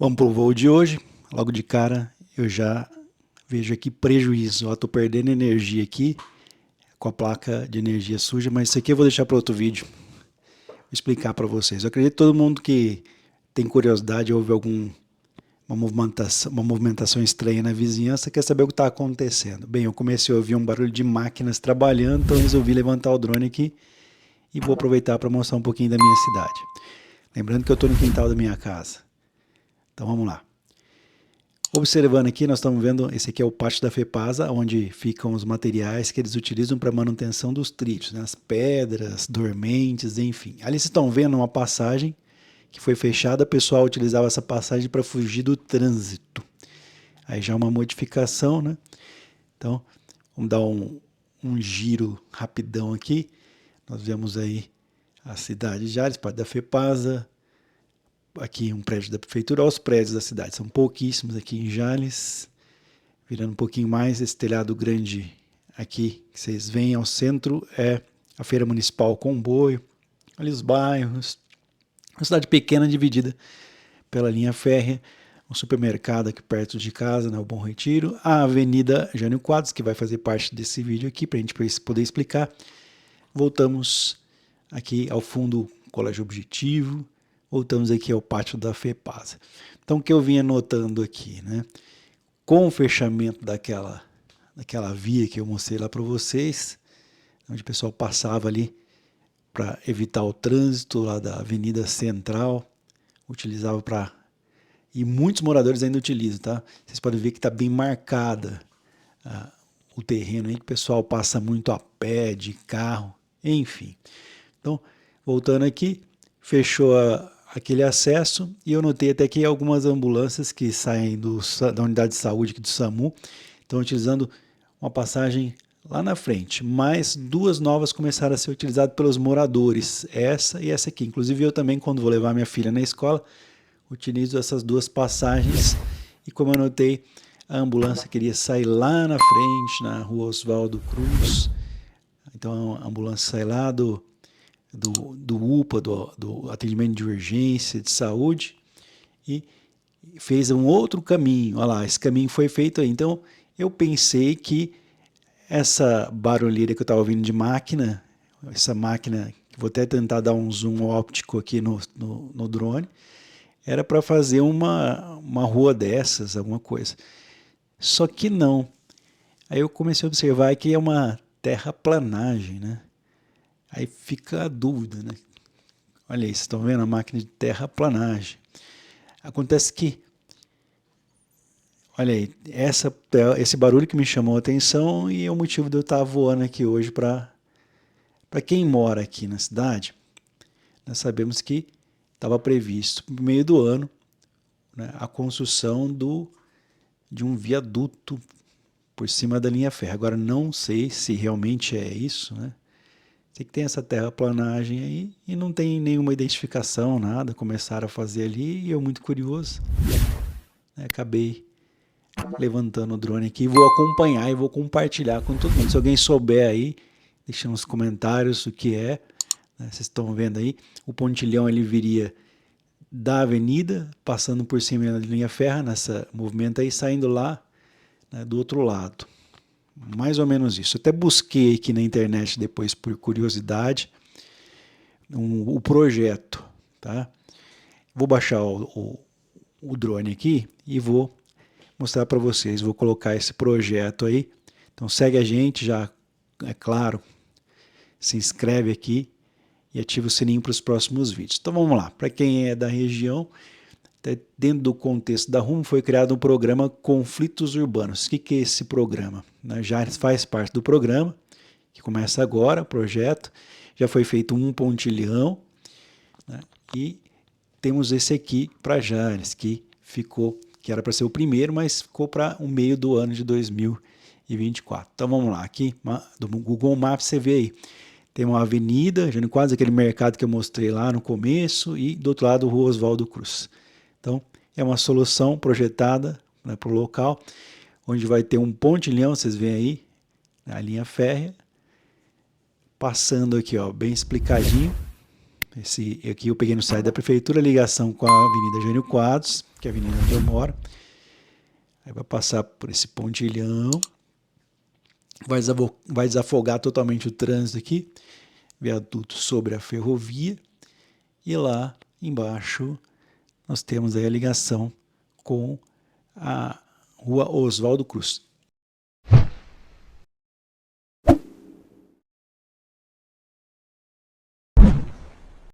Vamos para o voo de hoje. Logo de cara eu já vejo aqui prejuízo. Estou perdendo energia aqui com a placa de energia suja, mas isso aqui eu vou deixar para outro vídeo. Vou explicar para vocês. Eu acredito que todo mundo que tem curiosidade, ouve uma movimentação estranha na vizinhança, quer saber o que está acontecendo. Bem, eu comecei a ouvir um barulho de máquinas trabalhando, então resolvi levantar o drone aqui e vou aproveitar para mostrar um pouquinho da minha cidade. Lembrando que eu estou no quintal da minha casa. Então vamos lá. Observando aqui, nós estamos vendo, esse aqui é o pátio da FEPASA, onde ficam os materiais que eles utilizam para manutenção dos trilhos, né? As pedras, dormentes, enfim. Ali vocês estão vendo uma passagem que foi fechada, o pessoal utilizava essa passagem para fugir do trânsito. Aí já é uma modificação, né? Então, vamos dar um giro rapidão aqui. Nós vemos aí a cidade de Jales, parte da FEPASA. Aqui um prédio da prefeitura, olha os prédios da cidade, são pouquíssimos aqui em Jales. Virando um pouquinho mais, esse telhado grande aqui que vocês veem ao centro é a Feira Municipal Comboio. Ali os bairros, uma cidade pequena dividida pela linha férrea, um supermercado aqui perto de casa, né, o Bom Retiro, a Avenida Jânio Quadros, que vai fazer parte desse vídeo aqui para a gente poder explicar. Voltamos aqui ao fundo Colégio Objetivo. Voltamos aqui ao pátio da FEPASA. Então, o que eu vinha notando aqui, né? Com o fechamento daquela via que eu mostrei lá para vocês, onde o pessoal passava ali para evitar o trânsito lá da Avenida Central, utilizava para... E muitos moradores ainda utilizam, tá? Vocês podem ver que está bem marcada o terreno aí, que o pessoal passa muito a pé, de carro, enfim. Então, voltando aqui, fechou aquele acesso e eu notei até que algumas ambulâncias que saem da unidade de saúde aqui do SAMU estão utilizando uma passagem lá na frente, mas duas novas começaram a ser utilizadas pelos moradores, essa e essa aqui. Inclusive eu também, quando vou levar minha filha na escola, utilizo essas duas passagens e como eu notei, a ambulância queria sair lá na frente, na rua Oswaldo Cruz, então a ambulância sai lá do UPA, do atendimento de urgência, de saúde, e fez um outro caminho. Olha lá, esse caminho foi feito aí. Então, eu pensei que essa barulheira que eu estava ouvindo de máquina, essa máquina, vou até tentar dar um zoom óptico aqui no drone, era para fazer uma rua dessas, alguma coisa. Só que não. Aí eu comecei a observar que é uma terraplanagem, né? Aí fica a dúvida, né? Olha aí, vocês estão vendo a máquina de terraplanagem. Acontece que, olha aí, esse barulho que me chamou a atenção e é o motivo de eu estar voando aqui hoje para quem mora aqui na cidade. Nós sabemos que estava previsto no meio do ano, né, a construção de um viaduto por cima da linha férrea. Agora não sei se realmente é isso, né? Sei que tem essa terraplanagem aí e não tem nenhuma identificação, nada. Começaram a fazer ali e eu muito curioso, né, acabei levantando o drone aqui. Vou acompanhar e vou compartilhar com todo mundo. Se alguém souber aí, deixa nos comentários o que é. Né, vocês estão vendo aí, o pontilhão ele viria da avenida, passando por cima da linha férrea, nessa movimento aí, saindo lá, né, do outro lado. Mais ou menos isso. Eu até busquei aqui na internet depois, por curiosidade, o projeto. Tá? Vou baixar o drone aqui e vou mostrar para vocês. Vou colocar esse projeto aí. Então segue a gente, já é claro, se inscreve aqui e ativa o sininho para os próximos vídeos. Então vamos lá. Para quem é da região, dentro do contexto da Rumo, foi criado um programa Conflitos Urbanos. O que é esse programa? Já faz parte do programa, que começa agora, o projeto. Já foi feito um pontilhão, né? E temos esse aqui para Jales, que era para ser o primeiro, mas ficou para o meio do ano de 2024. Então vamos lá, aqui do Google Maps você vê aí. Tem uma avenida, já quase aquele mercado que eu mostrei lá no começo, e do outro lado, Rua Oswaldo Cruz. Então, é uma solução projetada, né, para o local, onde vai ter um pontilhão, vocês veem aí, a linha férrea, passando aqui, ó, bem explicadinho. Esse aqui eu peguei no site da prefeitura, ligação com a Avenida Jânio Quadros, que é a avenida onde eu moro. Aí vai passar por esse pontilhão, vai desafogar totalmente o trânsito aqui, viaduto sobre a ferrovia, e lá embaixo nós temos aí a ligação com a rua Oswaldo Cruz.